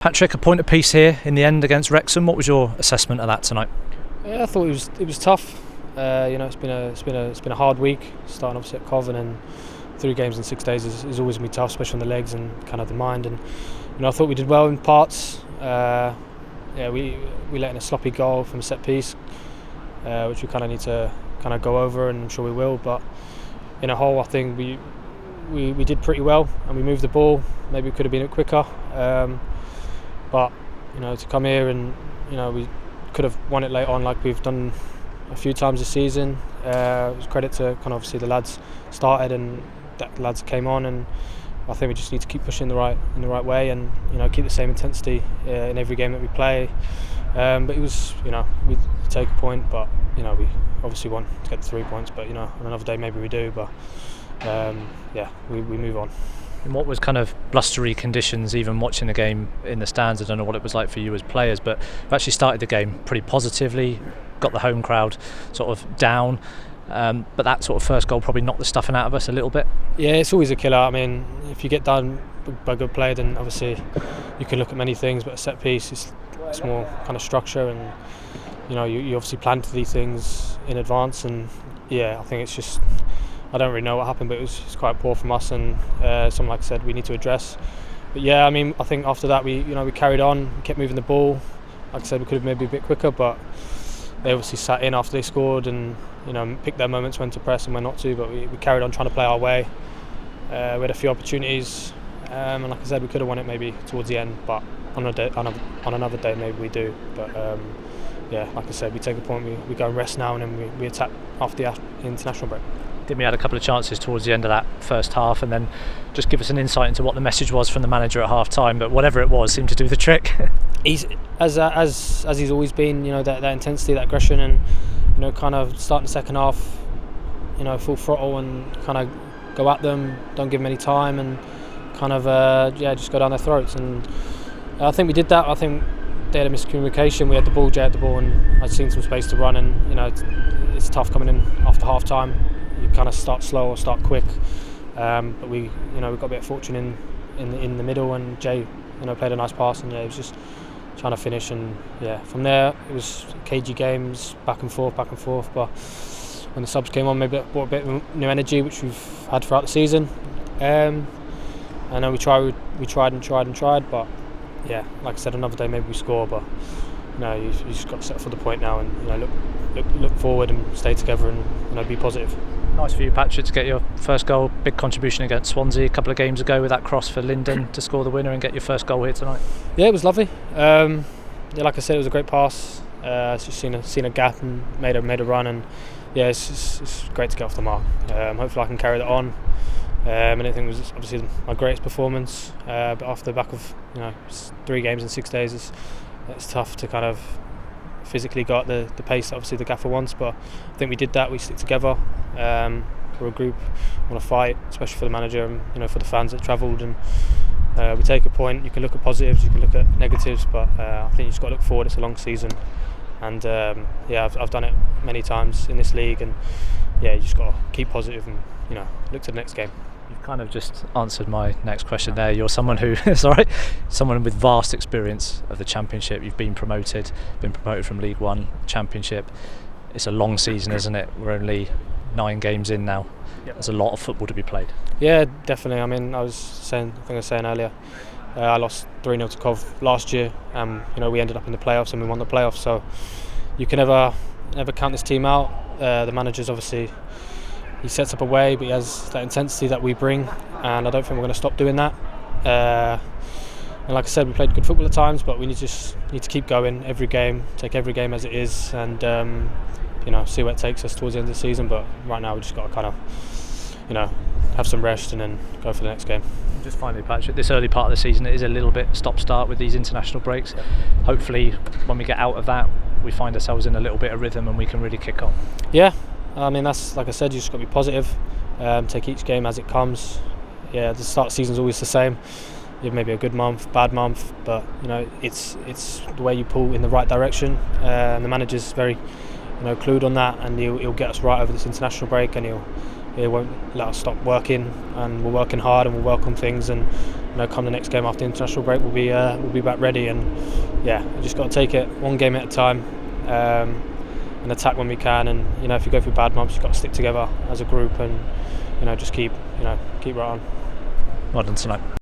Patrick, a point apiece here in the end against Wrexham. What was your assessment of that tonight? Yeah, I thought it was tough. It's been a hard week, starting obviously at Cov, and then 3 games in 6 days is always going to be tough, especially on the legs and kind of the mind. And I thought we did well in parts. We let in a sloppy goal from a set piece, which we kind of need to kind of go over, and I'm sure we will. But in a whole, I think we did pretty well, and we moved the ball. Maybe we could have been a bit quicker. But to come here and we could have won it late on, like we've done a few times this season. It was credit to kind of obviously the lads started and the lads came on, and I think we just need to keep pushing in the right way, and keep the same intensity in every game that we play. But it was we take a point, but we obviously want to get the 3 points. But on another day maybe we do. But we move on. In what was kind of blustery conditions, even watching the game in the stands, I don't know what it was like for you as players, but we actually started the game pretty positively, got the home crowd sort of down, but that sort of first goal probably knocked the stuffing out of us a little bit. Yeah, it's always a killer. I mean, if you get done by a good play, then obviously you can look at many things, but a set piece it's more kind of structure, and you obviously plan for these things in advance, and I think it's just, I don't really know what happened, but it was quite poor from us, and something like I said we need to address. But I think after that we carried on, we kept moving the ball. Like I said, we could have maybe a bit quicker, but they obviously sat in after they scored and picked their moments when to press and when not to. But we carried on trying to play our way. We had a few opportunities, and like I said, we could have won it maybe towards the end, but on another day maybe we do. But like I said, we take a point, we go and rest now, and then we attack after the international break. We had a couple of chances towards the end of that first half, and then just give us an insight into what the message was from the manager at half time, but whatever it was seemed to do the trick. He's as he's always been, that intensity, that aggression, and kind of starting the second half, full throttle and kind of go at them, don't give them any time, and kind of just go down their throats. And I think we did that. I think they had a miscommunication. We had the ball, Jay had the ball, and I'd seen some space to run, and it's tough coming in after half time. You kind of start slow or start quick, but we got a bit of fortune in the middle, and Jay played a nice pass, and it was just trying to finish, and from there it was cagey games, back and forth. But when the subs came on, maybe it brought a bit of new energy, which we've had throughout the season. I know we tried, but like I said, another day maybe we score, but you just got to set for the point now, and look forward and stay together, and be positive. Nice for you, Patrick, to get your first goal. Big contribution against Swansea a couple of games ago with that cross for Linden to score the winner and get your first goal here tonight. Yeah, it was lovely. Like I said, it was a great pass. Just seen a gap and made a run, and it's great to get off the mark. Hopefully I can carry that on. And I think it was obviously my greatest performance. But off the back of 3 games in 6 days, it's tough to kind of physically go at the pace that obviously the gaffer wants, but I think we did that. We stick together. We're a group, want to fight, especially for the manager and for the fans that travelled, and we take a point. You can look at positives, you can look at negatives, but I think you just got to look forward. It's a long season, and I've done it many times in this league, and you just got to keep positive and look to the next game. You've kind of just answered my next question there. You're someone who, someone with vast experience of the Championship. You've been promoted from League One, Championship. It's a long season, isn't it? We're only 9 games in now. Yep. There's a lot of football to be played. Yeah, definitely. I mean, I was saying earlier, I lost 3-0 to Cov last year. We ended up in the playoffs and we won the playoffs. So you can never count this team out. The manager's obviously, he sets up a way, but he has that intensity that we bring, and I don't think we're going to stop doing that. And like I said, we played good football at times, but we need to keep going every game, take every game as it is, and see where it takes us towards the end of the season. But right now we just got to kind of have some rest and then go for the next game. Just finally, Patrick, this early part of the season, it is a little bit stop-start with these international breaks. Hopefully when we get out of that, we find ourselves in a little bit of rhythm and we can really kick on. Yeah, I mean, that's, like I said, you just got to be positive, take each game as it comes. The start of the season's always the same. You have maybe a good month, bad month, but it's the way you pull in the right direction. And the manager's very clued on that, and he'll get us right over this international break, and he won't let us stop working, and we're working hard and we'll work on things, and come the next game after the international break, we'll be back ready. And yeah, we just got to take it one game at a time, and attack when we can. And if you go through bad months, you've got to stick together as a group and just keep right on. Well done tonight.